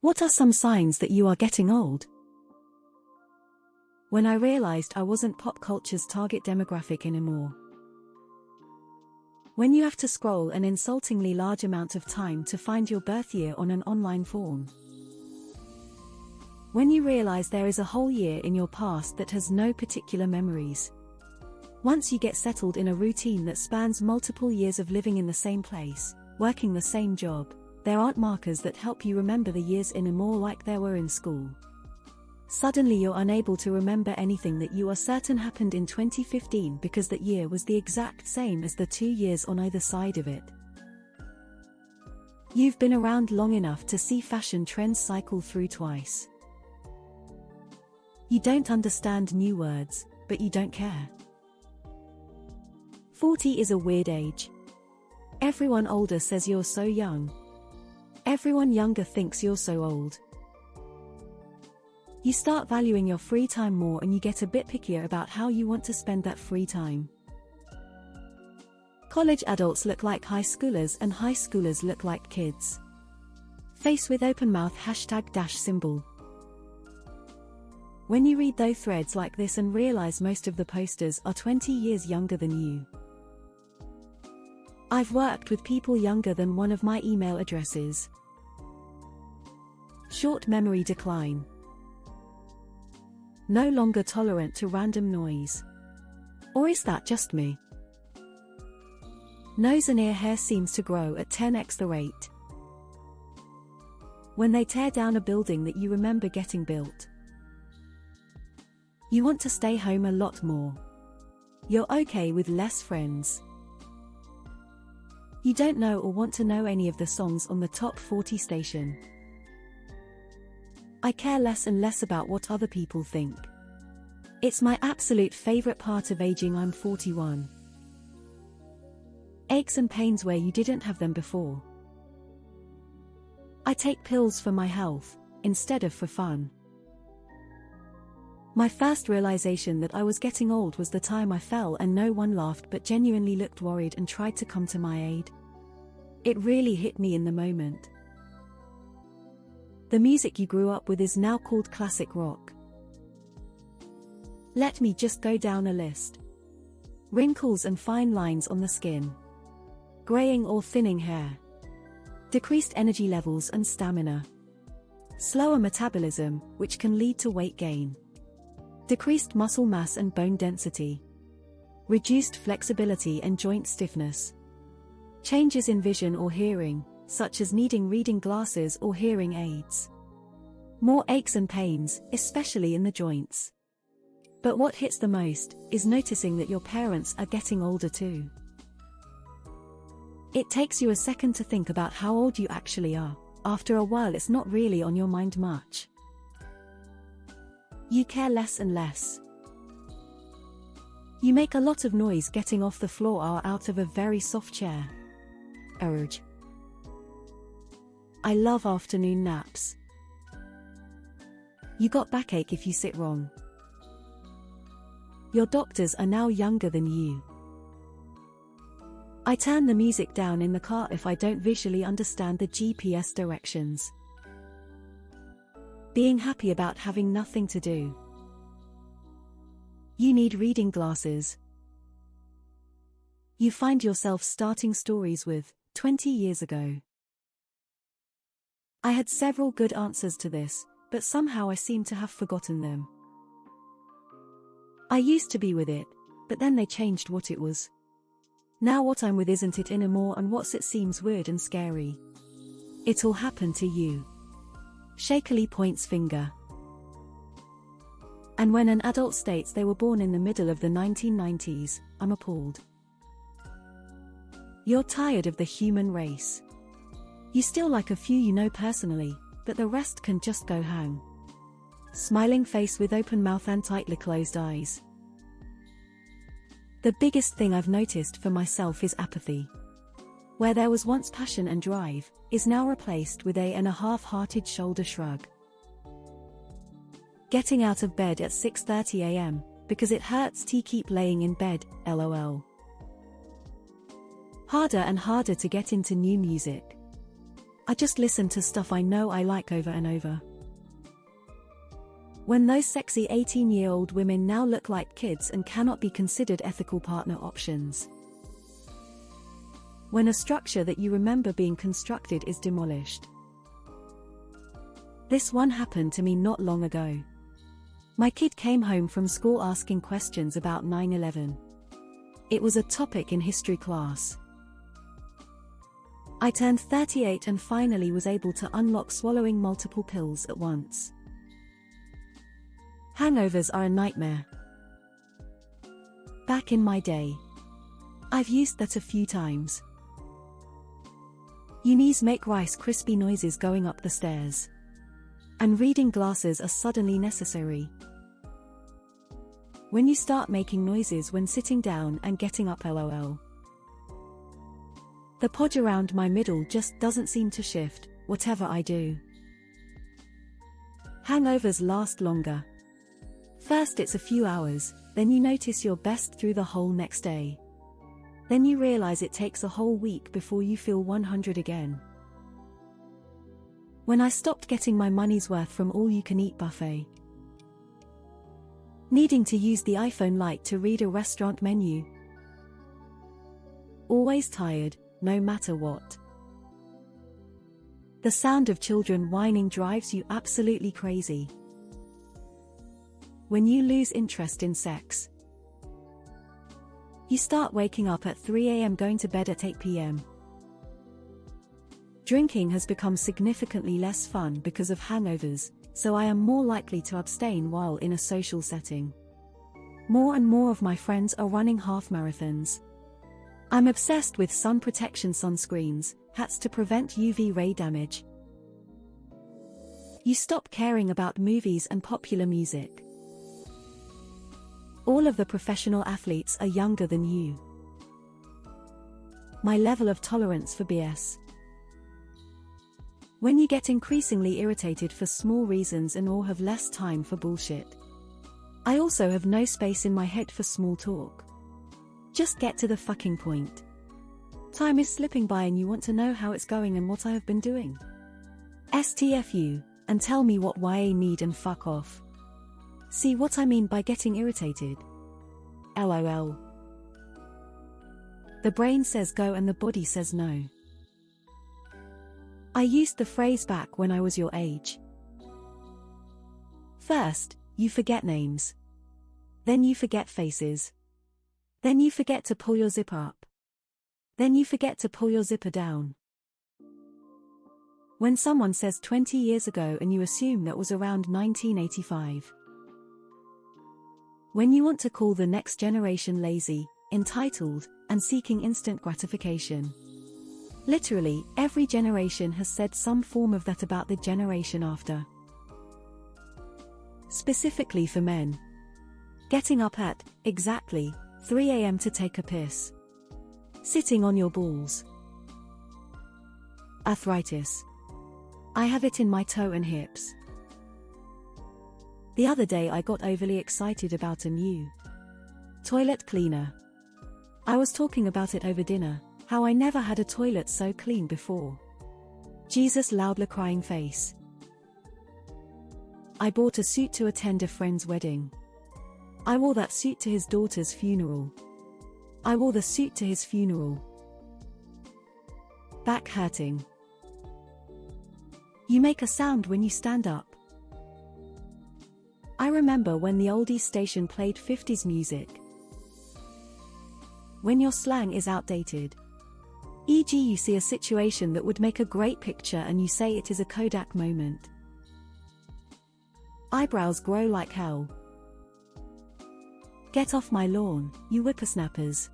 What are some signs that you are getting old? When I realized I wasn't pop culture's target demographic anymore. When you have to scroll an insultingly large amount of time to find your birth year on an online form. When you realize there is a whole year in your past that has no particular memories. Once you get settled in a routine that spans multiple years of living in the same place, working the same job, there aren't markers that help you remember the years anymore like there were in school. Suddenly you're unable to remember anything that you are certain happened in 2015 because that year was the exact same as the 2 years on either side of it. You've been around long enough to see fashion trends cycle through twice. You don't understand new words, but you don't care. 40 is a weird age. Everyone older says you're so young. Everyone younger thinks you're so old. You start valuing your free time more and you get a bit pickier about how you want to spend that free time. College adults look like high schoolers and high schoolers look like kids. Face with open mouth ## When you read those threads like this and realize most of the posters are 20 years younger than you. I've worked with people younger than one of my email addresses. Short memory decline. No longer tolerant to random noise. Or is that just me? Nose and ear hair seems to grow at 10x the rate. When they tear down a building that you remember getting built. You want to stay home a lot more. You're okay with less friends. You don't know or want to know any of the songs on the top 40 station. I care less and less about what other people think. It's my absolute favorite part of aging. I'm 41. Aches and pains where you didn't have them before. I take pills for my health, instead of for fun. My first realization that I was getting old was the time I fell and no one laughed but genuinely looked worried and tried to come to my aid. It really hit me in the moment. The music you grew up with is now called classic rock. Let me just go down a list. Wrinkles and fine lines on the skin. Graying or thinning hair. Decreased energy levels and stamina. Slower metabolism, which can lead to weight gain. Decreased muscle mass and bone density. Reduced flexibility and joint stiffness. Changes in vision or hearing, such as needing reading glasses or hearing aids. More aches and pains, especially in the joints. But what hits the most is noticing that your parents are getting older too. It takes you a second to think about how old you actually are. After a while it's not really on your mind much. You care less and less. You make a lot of noise getting off the floor or out of a very soft chair. Urge. I love afternoon naps. You got backache if you sit wrong. Your doctors are now younger than you. I turn the music down in the car if I don't visually understand the GPS directions. Being happy about having nothing to do. You need reading glasses. You find yourself starting stories with 20 years ago. I had several good answers to this, but somehow I seem to have forgotten them. I used to be with it, but then they changed what it was. Now what I'm with isn't it anymore, and what's it seems weird and scary. It all happened to you. Shakily points finger. And when an adult states they were born in the middle of the 1990s, I'm appalled. You're tired of the human race. You still like a few you know personally, but the rest can just go hang. Smiling face with open mouth and tightly closed eyes. The biggest thing I've noticed for myself is apathy. Where there was once passion and drive, is now replaced with a half-hearted shoulder shrug. Getting out of bed at 6:30 a.m, because it hurts to keep laying in bed, lol. Harder and harder to get into new music. I just listen to stuff I know I like over and over. When those sexy 18-year-old women now look like kids and cannot be considered ethical partner options. When a structure that you remember being constructed is demolished. This one happened to me not long ago. My kid came home from school asking questions about 9/11. It was a topic in history class. I turned 38 and finally was able to unlock swallowing multiple pills at once. Hangovers are a nightmare. Back in my day, I've used that a few times. Your knees make Rice Krispie noises going up the stairs. And reading glasses are suddenly necessary. When you start making noises when sitting down and getting up, lol. The podge around my middle just doesn't seem to shift, whatever I do. Hangovers last longer. First it's a few hours, then you notice you're best through the whole next day. Then you realize it takes a whole week before you feel 100 again. When I stopped getting my money's worth from all-you-can-eat buffet. Needing to use the iPhone Lite to read a restaurant menu. Always tired, no matter what. The sound of children whining drives you absolutely crazy. When you lose interest in sex. You start waking up at 3 a.m. going to bed at 8 p.m. Drinking has become significantly less fun because of hangovers, so I am more likely to abstain while in a social setting. More and more of my friends are running half marathons. I'm obsessed with sun protection sunscreens, hats to prevent UV ray damage. You stop caring about movies and popular music. All of the professional athletes are younger than you. My level of tolerance for BS. When you get increasingly irritated for small reasons and or have less time for bullshit. I also have no space in my head for small talk. Just get to the fucking point. Time is slipping by and you want to know how it's going and what I have been doing. STFU, and tell me what YA need and fuck off. See what I mean by getting irritated? LOL. The brain says go and the body says no. I used the phrase back when I was your age. First, you forget names. Then you forget faces. Then you forget to pull your zipper up. Then you forget to pull your zipper down. When someone says 20 years ago and you assume that was around 1985. When you want to call the next generation lazy, entitled, and seeking instant gratification. Literally, every generation has said some form of that about the generation after. Specifically for men. Getting up at, exactly, 3 a.m. to take a piss. Sitting on your balls. Arthritis. I have it in my toe and hips. The other day I got overly excited about a new toilet cleaner. I was talking about it over dinner, how I never had a toilet so clean before. Jesus loudly crying face. I bought a suit to attend a friend's wedding. I wore that suit to his daughter's funeral. I wore the suit to his funeral. Back hurting. You make a sound when you stand up. I remember when the oldies station played 50s music. When your slang is outdated. E.g., you see a situation that would make a great picture and you say it is a Kodak moment. Eyebrows grow like hell. Get off my lawn, you whippersnappers.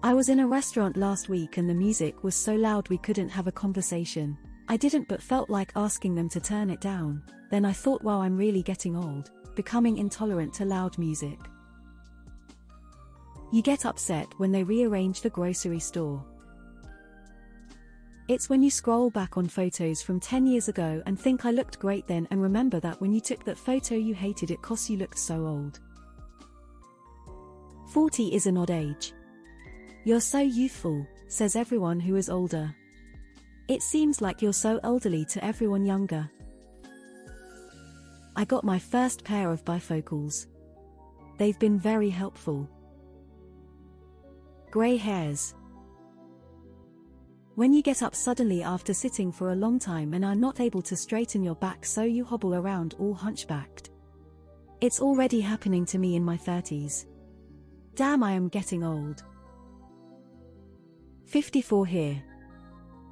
I was in a restaurant last week and the music was so loud we couldn't have a conversation. I didn't but felt like asking them to turn it down. Then I thought, wow, I'm really getting old, becoming intolerant to loud music. You get upset when they rearrange the grocery store. It's when you scroll back on photos from 10 years ago and think I looked great then and remember that when you took that photo you hated it 'cause you looked so old. 40 is an odd age. You're so youthful, says everyone who is older. It seems like you're so elderly to everyone younger. I got my first pair of bifocals. They've been very helpful. Grey hairs. When you get up suddenly after sitting for a long time and are not able to straighten your back, so you hobble around all hunchbacked. It's already happening to me in my 30s. Damn, I am getting old. 54 here.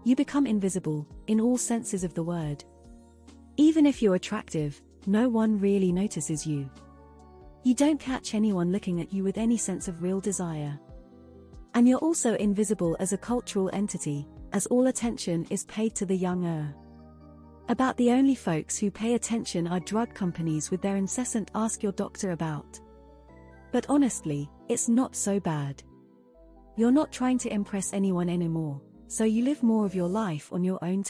You become invisible, in all senses of the word. Even if you're attractive, no one really notices you. You don't catch anyone looking at you with any sense of real desire. And you're also invisible as a cultural entity, as all attention is paid to the younger. About the only folks who pay attention are drug companies with their incessant "ask your doctor about." But honestly, it's not so bad. You're not trying to impress anyone anymore, so you live more of your life on your own